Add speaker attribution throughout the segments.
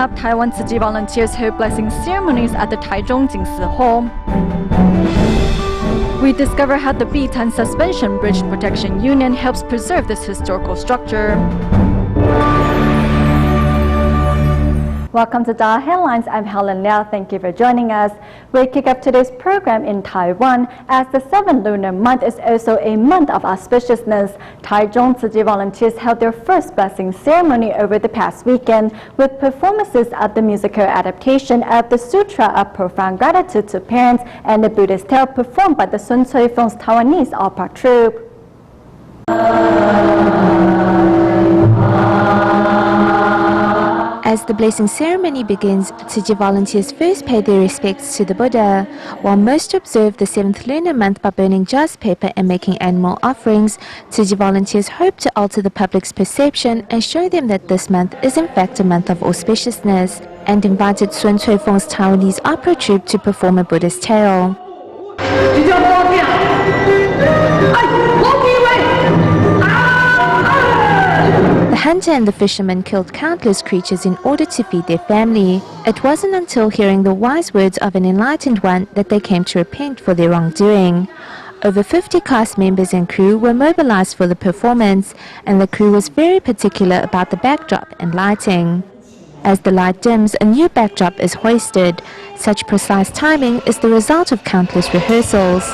Speaker 1: up, Taiwan Tzu Chi volunteers hold blessing ceremonies at the Taichung Jingsi Hall. We discover how the Bitan Suspension Bridge Protection Union helps preserve this historical structure. Welcome to DaAi Headlines. I'm Helen Liao. Thank you for joining us. We kick off today's program in Taiwan as the 7th lunar month is also a month of auspiciousness. Taichung Tzu Chi volunteers held their first blessing ceremony over the past weekend with performances of the musical adaptation of the Sutra of Profound Gratitude to Parents and the Buddhist tale performed by the Sun Cui Feng's Taiwanese opera troupe.
Speaker 2: As the blessing ceremony begins, Tzu Chi volunteers first pay their respects to the Buddha. While most observe the 7th lunar month by burning jars paper and making animal offerings, Tzu Chi volunteers hope to alter the public's perception and show them that this month is in fact a month of auspiciousness, and invited Sun Cui Feng's Taiwanese opera troupe to perform a Buddhist tale. The hunter and the fisherman killed countless creatures in order to feed their family. It wasn't until hearing the wise words of an enlightened one that they came to repent for their wrongdoing. Over 50 cast members and crew were mobilized for the performance, and the crew was very particular about the backdrop and lighting. As the light dims, a new backdrop is hoisted. Such precise timing is the result of countless rehearsals.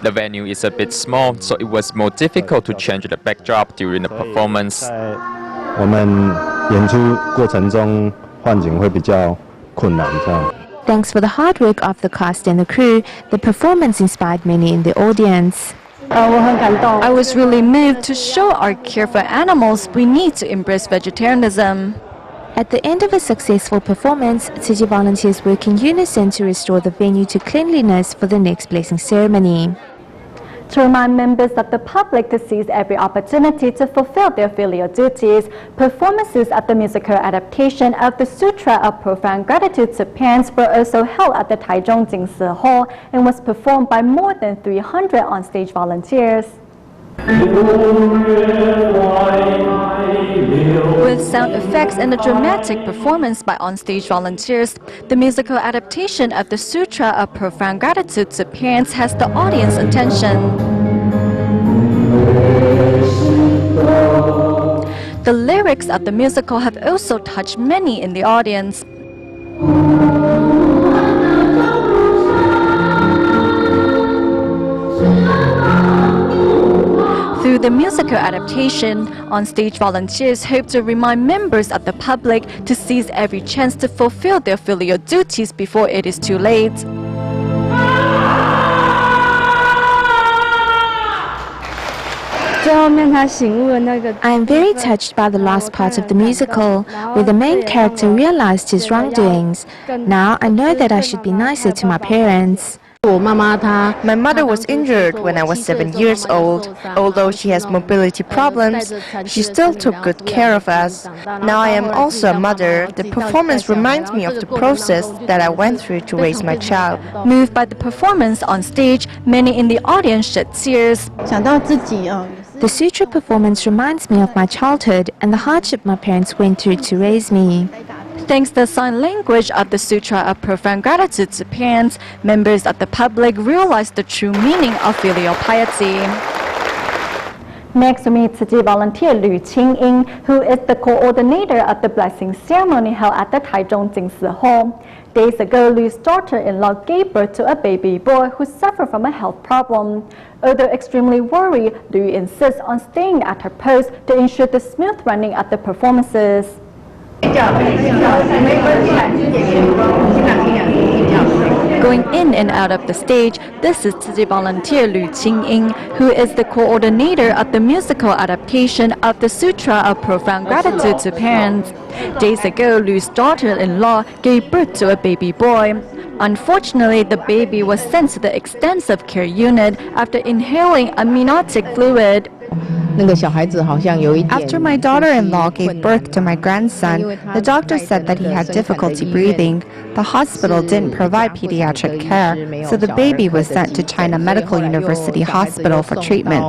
Speaker 3: The venue is a bit small, so it was more difficult to change the backdrop during the performance.
Speaker 2: Thanks for the hard work of the cast and the crew, the performance inspired many in the audience.
Speaker 1: I was really moved to show our care for animals. We need to embrace vegetarianism.
Speaker 2: At the end of a successful performance, Tzu Chi volunteers work in unison to restore the venue to cleanliness for the next blessing ceremony.
Speaker 1: To remind members of the public to seize every opportunity to fulfill their filial duties, performances of the musical adaptation of the Sutra of Profound Gratitude to Parents were also held at the Taichung Jingsi Hall and was performed by more than 300 on-stage volunteers. With sound effects and a dramatic performance by on-stage volunteers, the musical adaptation of the Sutra of Profound Gratitude to Parents has the audience attention. The lyrics of the musical have also touched many in the audience. Through the musical adaptation, on-stage volunteers hope to remind members of the public to seize every chance to fulfill their filial duties before it is too late.
Speaker 2: I am very touched by the last part of the musical, where the main character realized his wrongdoings. Now I know that I should be nicer to my parents.
Speaker 4: My mother was injured when I was 7 years old. Although she has mobility problems, she still took good care of us. Now I am also a mother. The performance reminds me of the process that I went through to raise my child.
Speaker 1: Moved by the performance on stage, many in the audience shed tears.
Speaker 2: The Sutra performance reminds me of my childhood and the hardship my parents went through to raise me.
Speaker 1: Thanks to the sign language of the Sutra of Profound Gratitude to Parents, members of the public realized the true meaning of filial piety. Next, we meet Tzu Chi volunteer Lu Qingying, who is the coordinator of the blessing ceremony held at the Taichung Jingsi Hall. Days ago, Lu's daughter-in-law gave birth to a baby boy who suffered from a health problem. Although extremely worried, Lu insists on staying at her post to ensure the smooth running of the performances. Going in and out of the stage, this is Tzu Chi volunteer Lu Qingying, who is the coordinator of the musical adaptation of the Sutra of Profound Gratitude to Parents. Days ago, Lu's daughter-in-law gave birth to a baby boy. Unfortunately, the baby was sent to the extensive care unit after inhaling amniotic fluid.
Speaker 4: After my daughter-in-law gave birth to my grandson, the doctor said that he had difficulty breathing. The hospital didn't provide pediatric care, so the baby was sent to China Medical University Hospital for treatment.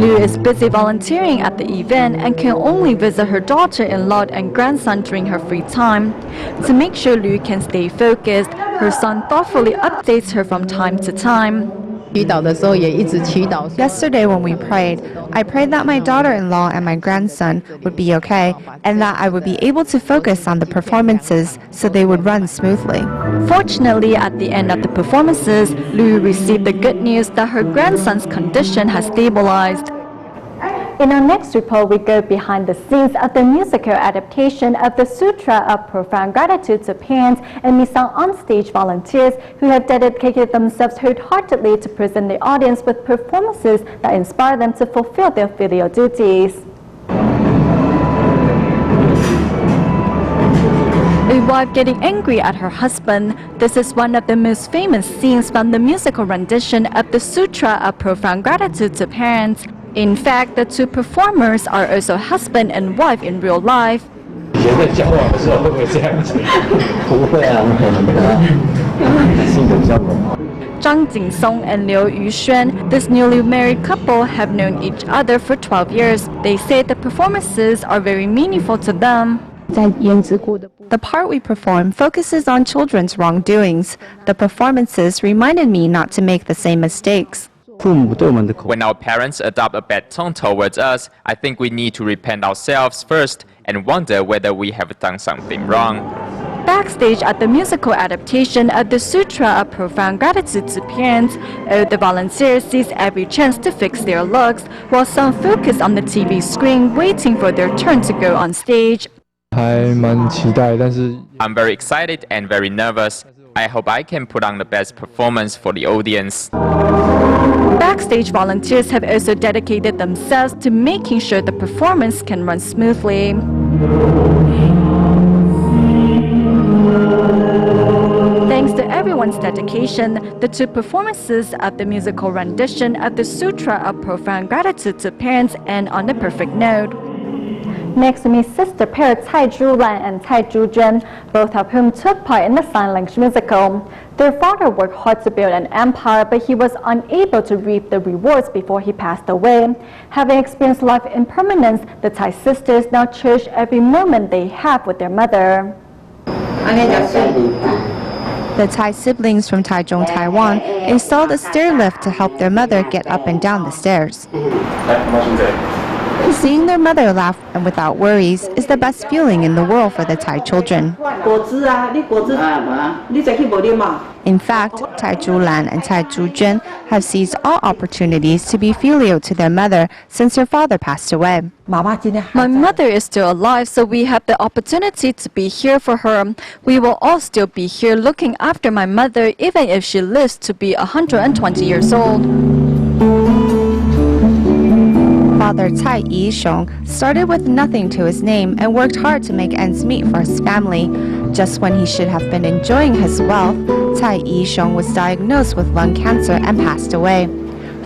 Speaker 1: Liu is busy volunteering at the event and can only visit her daughter-in-law and grandson during her free time. To make sure Liu can stay focused, her son thoughtfully updates her from time to time.
Speaker 4: Yesterday when we prayed, I prayed that my daughter-in-law and my grandson would be okay and that I would be able to focus on the performances so they would run smoothly.
Speaker 1: Fortunately, at the end of the performances, Liu received the good news that her grandson's condition has stabilized. In our next report, we go behind the scenes of the musical adaptation of the Sutra of Profound Gratitude to parents and meet some on-stage volunteers who have dedicated themselves wholeheartedly to present the audience with performances that inspire them to fulfill their filial duties. A wife getting angry at her husband. This is one of the most famous scenes from the musical rendition of the Sutra of Profound Gratitude to Parents. In fact, the two performers are also husband and wife in real life. Zhang Jingsong and Liu Yuxuan, this newly married couple, have known each other for 12 years. They say the performances are very meaningful to them.
Speaker 4: The part we perform focuses on children's wrongdoings. The performances reminded me not to make the same mistakes.
Speaker 3: When our parents adopt a bad tone towards us, I think we need to repent ourselves first and wonder whether we have done something wrong.
Speaker 1: Backstage at the musical adaptation of the Sutra of Profound Gratitude to Parents, the volunteers seize every chance to fix their looks, while some focus on the TV screen waiting for their turn to go on stage.
Speaker 3: I'm very excited and very nervous. I hope I can put on the best performance for the audience.
Speaker 1: Backstage volunteers have also dedicated themselves to making sure the performance can run smoothly. Thanks to everyone's dedication, the two performances of the musical rendition of the Sutra of Profound Gratitude to Parents end on a perfect note. Next to me, sister pair Cai Zhulan and Cai Zhuzhen, both of whom took part in the sign language musical. Their father worked hard to build an empire, but he was unable to reap the rewards before he passed away. Having experienced life impermanence, the Cai sisters now cherish every moment they have with their mother.
Speaker 4: The Cai siblings from Taichung, Taiwan, installed a stair lift to help their mother get up and down the stairs. Seeing their mother laugh and without worries is the best feeling in the world for the Cai children. In fact, Cai Zhulan and Cai Zhuzhen have seized all opportunities to be filial to their mother since her father passed away.
Speaker 1: My mother is still alive, so we have the opportunity to be here for her. We will all still be here looking after my mother even if she lives to be 120 years old.
Speaker 4: Father Cai Yishong started with nothing to his name and worked hard to make ends meet for his family. Just when he should have been enjoying his wealth, Cai Yishong was diagnosed with lung cancer and passed away.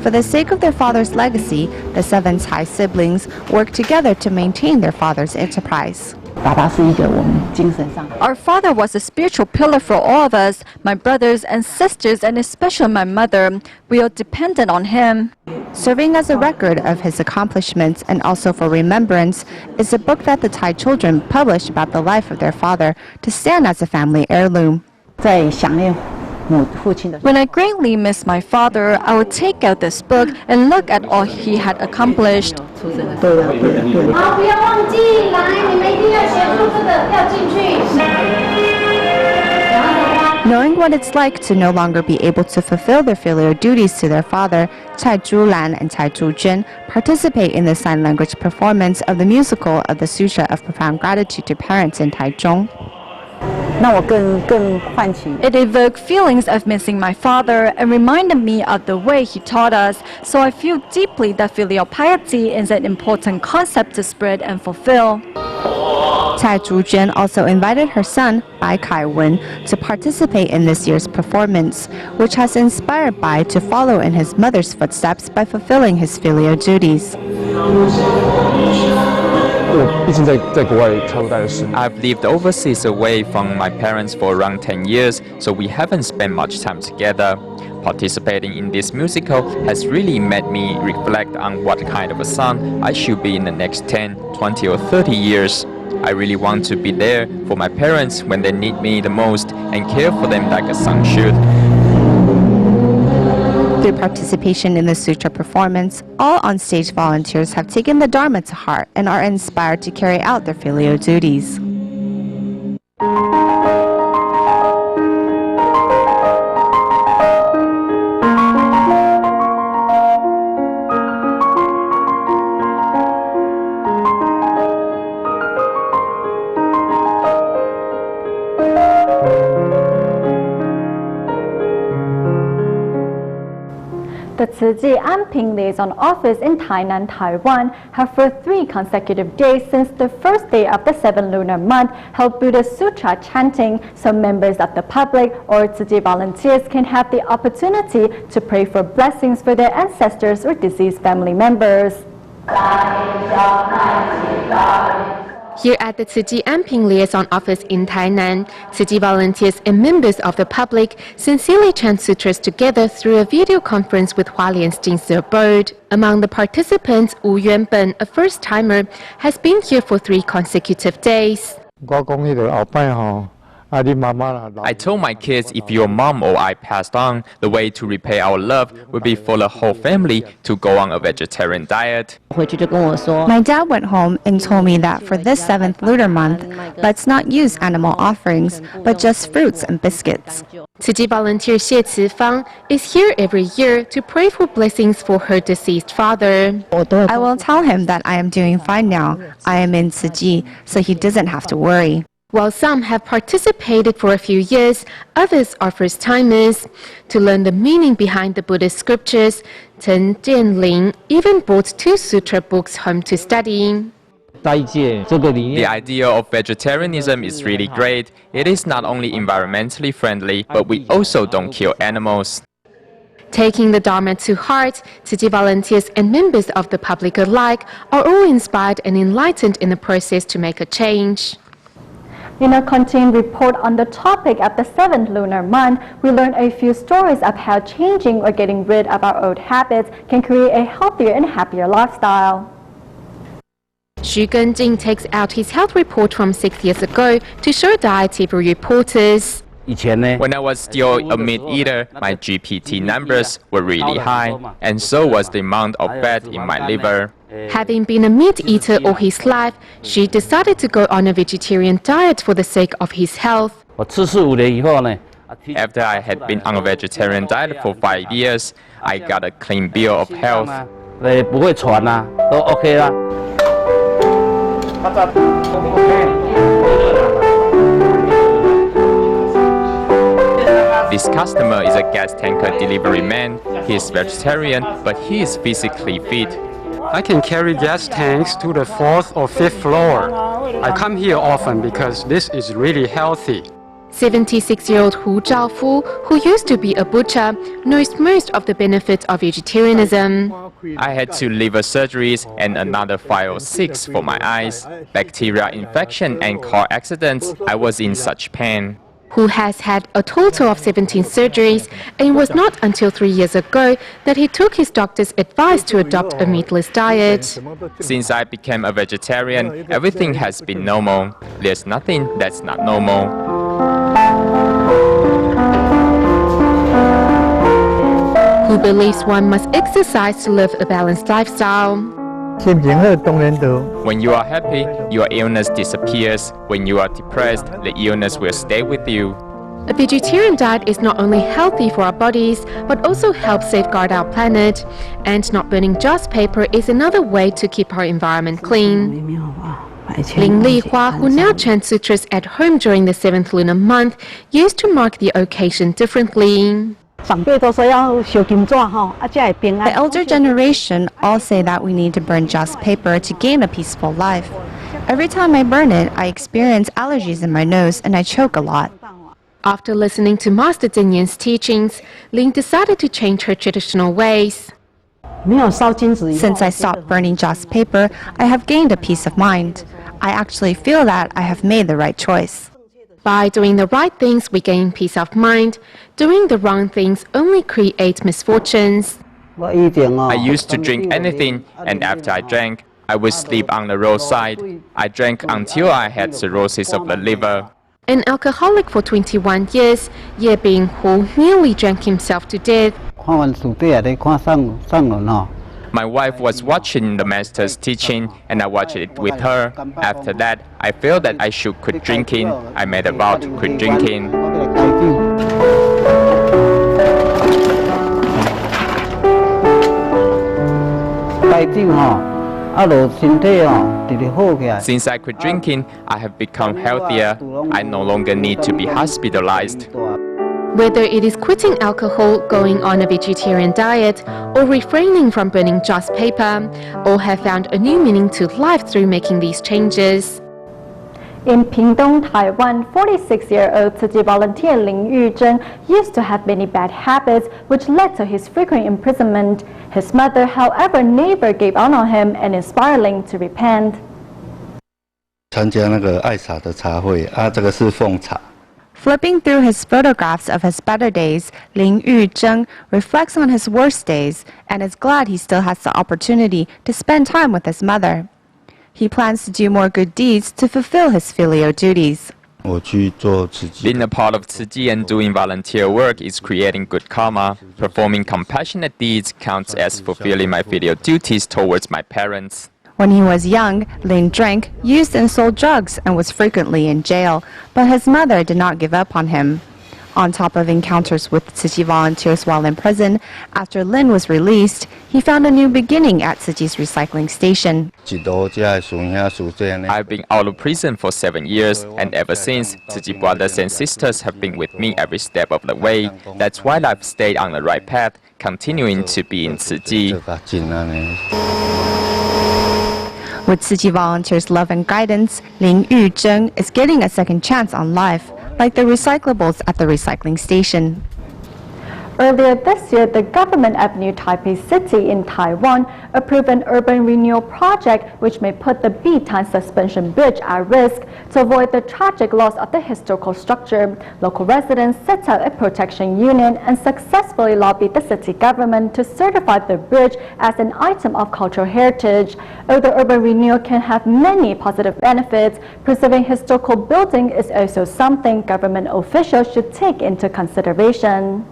Speaker 4: For the sake of their father's legacy, the 7 Cai siblings worked together to maintain their father's enterprise.
Speaker 1: Our father was a spiritual pillar for all of us, my brothers and sisters, and especially my mother. We are dependent on him.
Speaker 4: Serving as a record of his accomplishments and also for remembrance is a book that the Cai children published about the life of their father to stand as a family heirloom.
Speaker 1: When I greatly miss my father, I would take out this book and look at all he had accomplished.
Speaker 4: Knowing what it's like to no longer be able to fulfill their filial duties to their father, Cai Zhulan and Cai Zhuzhen participate in the sign language performance of the musical of the Sutra of Profound Gratitude to Parents in Taichung.
Speaker 1: It evoked feelings of missing my father and reminded me of the way he taught us, so I feel deeply that filial piety is an important concept to spread and fulfill.
Speaker 5: Cai Zhujuan also invited her son, Bai Kaiwen, to participate in this year's performance, which has inspired Bai to follow in his mother's footsteps by fulfilling his filial duties.
Speaker 3: I've lived overseas away from my parents for around 10 years, so we haven't spent much time together. Participating in this musical has really made me reflect on what kind of a son I should be in the next 10, 20 or 30 years. I really want to be there for my parents when they need me the most and care for them like a son should.
Speaker 5: Through participation in the sutra performance, all on-stage volunteers have taken the Dharma to heart and are inspired to carry out their filial duties.
Speaker 1: The Tzu Chi Anping Liaison Office in Tainan, Taiwan, have for 3 consecutive days since the first day of the 7th lunar month held Buddhist Sutra chanting so members of the public or Tzu Chi volunteers can have the opportunity to pray for blessings for their ancestors or deceased family members.
Speaker 2: Here at the Tzu Chi Anping Liaison Office in Tainan, Tzu Chi volunteers and members of the public sincerely chant sutras together through a video conference with Hualien's Jingse Abode. Among the participants, Wu Yuanben, a first-timer, has been here for 3 consecutive days.
Speaker 3: I told my kids if your mom or I passed on, the way to repay our love would be for the whole family to go on a vegetarian diet.
Speaker 5: My dad went home and told me that for this 7th lunar month, let's not use animal offerings, but just fruits and biscuits.
Speaker 2: Tzu Chi volunteer Xie Cifang is here every year to pray for blessings for her deceased father.
Speaker 5: I will tell him that I am doing fine now. I am in Tzu Chi, so he doesn't have to worry.
Speaker 2: While some have participated for a few years, others are first-timers. To learn the meaning behind the Buddhist scriptures, Chen Jianling even brought 2 sutra books home to study.
Speaker 3: The idea of vegetarianism is really great. It is not only environmentally friendly, but we also don't kill animals.
Speaker 2: Taking the Dharma to heart, Tzu Chi volunteers and members of the public alike are all inspired and enlightened in the process to make a change.
Speaker 1: In a continuing report on the topic of the 7th lunar month, we learned a few stories of how changing or getting rid of our old habits can create a healthier and happier lifestyle.
Speaker 2: Xu Genjing takes out his health report from 6 years ago to show DaAi TV reporters.
Speaker 3: When I was still a meat eater, my GPT numbers were really high, and so was the amount of fat in my liver.
Speaker 2: Having been a meat eater all his life, Xu decided to go on a vegetarian diet for the sake of his health.
Speaker 3: After I had been on a vegetarian diet for 5 years, I got a clean bill of health. This customer is a gas tanker delivery man. He is vegetarian, but he is physically fit.
Speaker 6: I can carry gas tanks to the 4th or 5th floor. I come here often because this is really healthy.
Speaker 2: 76-year-old Hu Zhaofu, who used to be a butcher, knows most of the benefits of vegetarianism.
Speaker 3: I had 2 liver surgeries and another 5 or 6 for my eyes. Bacterial infection and car accidents, I was in such pain.
Speaker 2: Hu has had a total of 17 surgeries, and it was not until 3 years ago that he took his doctor's advice to adopt a meatless diet.
Speaker 3: Since I became a vegetarian, everything has been normal. There's nothing that's not normal.
Speaker 2: Hu believes one must exercise to live a balanced lifestyle.
Speaker 3: When you are happy, your illness disappears. When you are depressed, the illness will stay with you.
Speaker 2: A vegetarian diet is not only healthy for our bodies, but also helps safeguard our planet. And not burning just paper is another way to keep our environment clean. Ling Lihua, who now chants sutras at home during the 7th lunar month, used to mark the occasion differently.
Speaker 5: The elder generation all say that we need to burn just paper to gain a peaceful life. Every time I burn it, I experience allergies in my nose and I choke a lot.
Speaker 2: After listening to Master Zinyan's teachings, Lin decided to change her traditional ways.
Speaker 5: Since I stopped burning Joss paper, I have gained a peace of mind. I actually feel that I have made the right choice.
Speaker 2: By doing the right things, we gain peace of mind. Doing the wrong things only creates misfortunes.
Speaker 3: I used to drink anything, and after I drank, I would sleep on the roadside. I drank until I had cirrhosis of the liver.
Speaker 2: An alcoholic for 21 years, Ye Bing-hu nearly drank himself to death.
Speaker 3: My wife was watching the master's teaching, and I watched it with her. After that, I felt that I should quit drinking. I made a vow to quit drinking. Since I quit drinking, I have become healthier. I no longer need to be hospitalized.
Speaker 2: Whether it is quitting alcohol, going on a vegetarian diet, or refraining from burning Joss paper, all have found a new meaning to life through making these changes.
Speaker 1: In Pingdong, Taiwan, 46-year-old Tzu Chi volunteer Lin Yuzheng used to have many bad habits, which led to his frequent imprisonment. His mother, however, never gave up on him and inspired Lin to repent.
Speaker 5: Flipping through his photographs of his better days, Lin Yuzheng reflects on his worst days and is glad he still has the opportunity to spend time with his mother. He plans to do more good deeds to fulfill his filial duties.
Speaker 3: Being a part of Tzu Chi and doing volunteer work is creating good karma. Performing compassionate deeds counts as fulfilling my filial duties towards my parents.
Speaker 5: When he was young, Lin drank, used and sold drugs and was frequently in jail, but his mother did not give up on him. On top of encounters with Tzu Chi volunteers while in prison, after Lin was released, he found a new beginning at Tzu Chi's recycling station.
Speaker 3: I've been out of prison for 7 years, and ever since, Tzu Chi brothers and sisters have been with me every step of the way. That's why I've stayed on the right path, continuing to be in Tzu Chi.
Speaker 5: With Tzu Chi volunteers' love and guidance, Lin Yuzheng is getting a second chance on life, like the recyclables at the recycling station.
Speaker 1: Earlier this year, the government of New Taipei City in Taiwan approved an urban renewal project which may put the B-Tan suspension bridge at risk. To avoid the tragic loss of the historical structure, local residents set up a protection union and successfully lobbied the city government to certify the bridge as an item of cultural heritage. Although urban renewal can have many positive benefits, preserving historical buildings is also something government officials should take into consideration.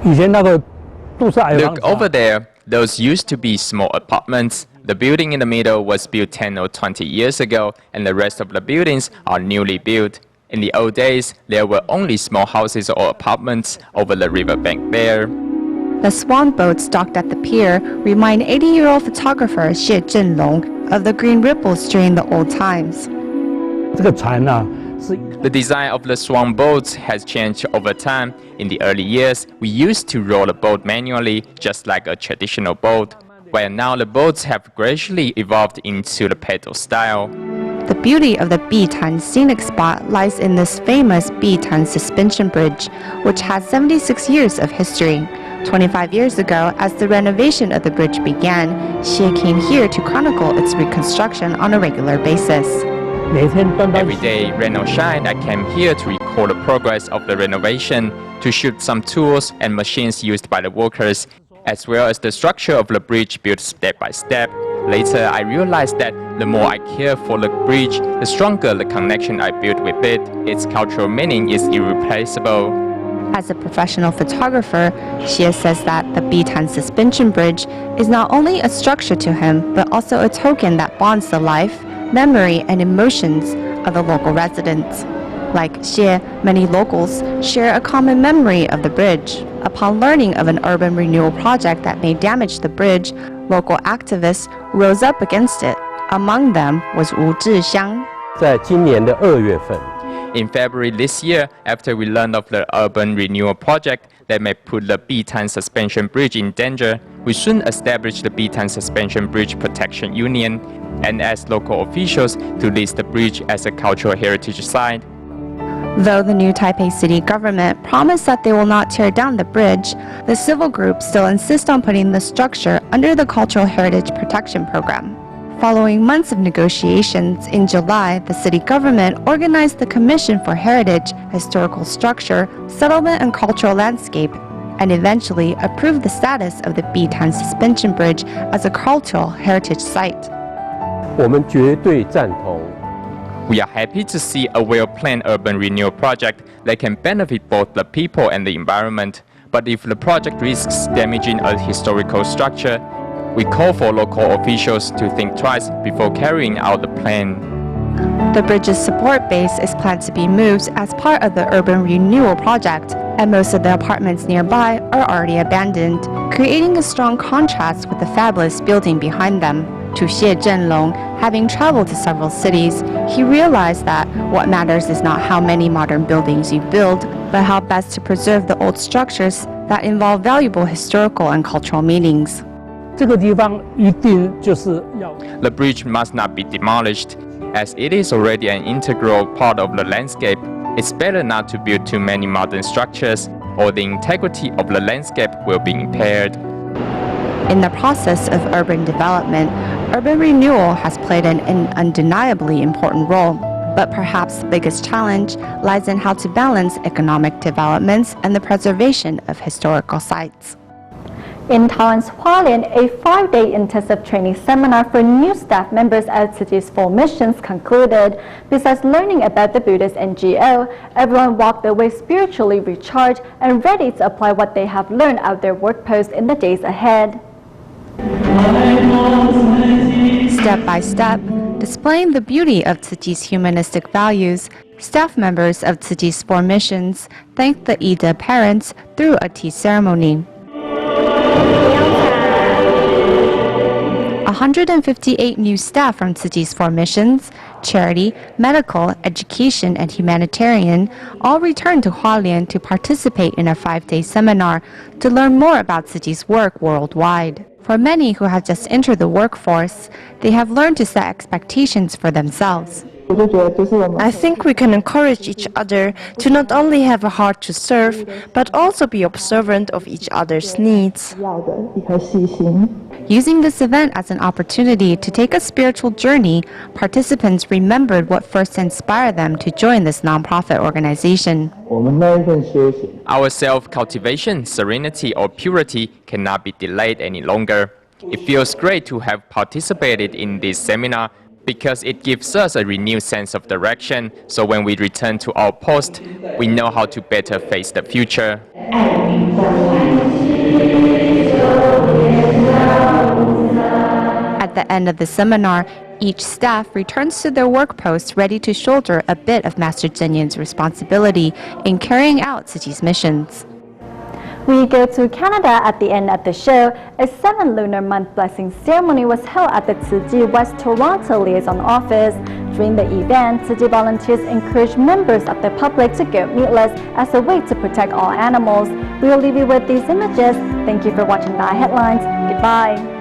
Speaker 3: Look over there, those used to be small apartments. The building in the middle was built 10 or 20 years ago, and the rest of the buildings are newly built. In the old days, there were only small houses or apartments over the riverbank there.
Speaker 5: The swan boats docked at the pier remind 80-year-old photographer Xie Zhenlong of the green ripples during the old times.
Speaker 3: The design of the swan boats has changed over time. In the early years, we used to row the boat manually, just like a traditional boat, where now the boats have gradually evolved into the paddle style.
Speaker 5: The beauty of the B-Tan scenic spot lies in this famous B-Tan suspension bridge, which has 76 years of history. 25 years ago, as the renovation of the bridge began, Xie came here to chronicle its reconstruction on a regular basis.
Speaker 3: Every day, rain or shine, I came here to record the progress of the renovation, to shoot some tools and machines used by the workers, as well as the structure of the bridge built step by step. Later, I realized that the more I care for the bridge, the stronger the connection I built with it. Its cultural meaning is irreplaceable.
Speaker 5: As a professional photographer, Xie says that the B-Tan suspension bridge is not only a structure to him, but also a token that bonds the life, memory, and emotions of the local residents. Like Xie, many locals share a common memory of the bridge. Upon learning of an urban renewal project that may damage the bridge, local activists rose up against it. Among them was Wu Zhixiang.
Speaker 3: In February this year, after we learned of the urban renewal project that may put the Bitan Suspension Bridge in danger, we soon established the Bitan Suspension Bridge Protection Union and asked local officials to list the bridge as a cultural heritage site.
Speaker 5: Though the new Taipei city government promised that they will not tear down the bridge, the civil groups still insist on putting the structure under the Cultural Heritage Protection Program. Following months of negotiations, in July, the city government organized the Commission for Heritage, Historical Structure, Settlement and Cultural Landscape, and eventually approved the status of the Bitan Suspension Bridge as a cultural heritage site.
Speaker 7: 我们绝对赞同。
Speaker 3: We are happy to see a well-planned urban renewal project that can benefit both the people and the environment. But if the project risks damaging a historical structure, we call for local officials to think twice before carrying out the plan.
Speaker 5: The bridge's support base is planned to be moved as part of the urban renewal project, and most of the apartments nearby are already abandoned, creating a strong contrast with the fabulous building behind them. To Xie Zhenlong, having traveled to several cities, he realized that what matters is not how many modern buildings you build, but how best to preserve the old structures that involve valuable historical and cultural meanings.
Speaker 7: 这个地方一定就是要
Speaker 3: The bridge must not be demolished. As it is already an integral part of the landscape, it's better not to build too many modern structures, or the integrity of the landscape will be impaired.
Speaker 5: In the process of urban development, urban renewal has played an undeniably important role. But perhaps the biggest challenge lies in how to balance economic developments and the preservation of historical sites.
Speaker 1: In Taiwan's Hualien, a 5-day intensive training seminar for new staff members at Tzu Chi's 4 missions concluded. Besides learning about the Buddhist NGO, everyone walked away spiritually recharged and ready to apply what they have learned at their work post in the days ahead.
Speaker 5: Step by step, displaying the beauty of Tzu Chi's humanistic values, staff members of Tzu Chi's 4 missions thanked the Ida parents through a tea ceremony. 158 new staff from Tzu Chi's 4 missions, charity, medical, education, and humanitarian all returned to Hualien to participate in a 5-day seminar to learn more about Tzu Chi's work worldwide. For many who have just entered the workforce, they have learned to set expectations for themselves.
Speaker 4: I think we can encourage each other to not only have a heart to serve, but also be observant of each other's needs.
Speaker 5: Using this event as an opportunity to take a spiritual journey, participants remembered what first inspired them to join this nonprofit organization.
Speaker 3: Our self-cultivation, serenity, or purity cannot be delayed any longer. It feels great to have participated in this seminar because it gives us a renewed sense of direction, so when we return to our post, we know how to better face the future.
Speaker 5: At the end of the seminar, each staff returns to their work post ready to shoulder a bit of Master Zhen Yan's responsibility in carrying out Tzu Chi's missions.
Speaker 1: We go to Canada at the end of the show. A 7 lunar month blessing ceremony was held at the Tzu Chi West Toronto Liaison Office. During the event, Tzu Chi volunteers encouraged members of the public to go meatless as a way to protect all animals. We will leave you with these images. Thank you for watching DaAi Headlines. Goodbye.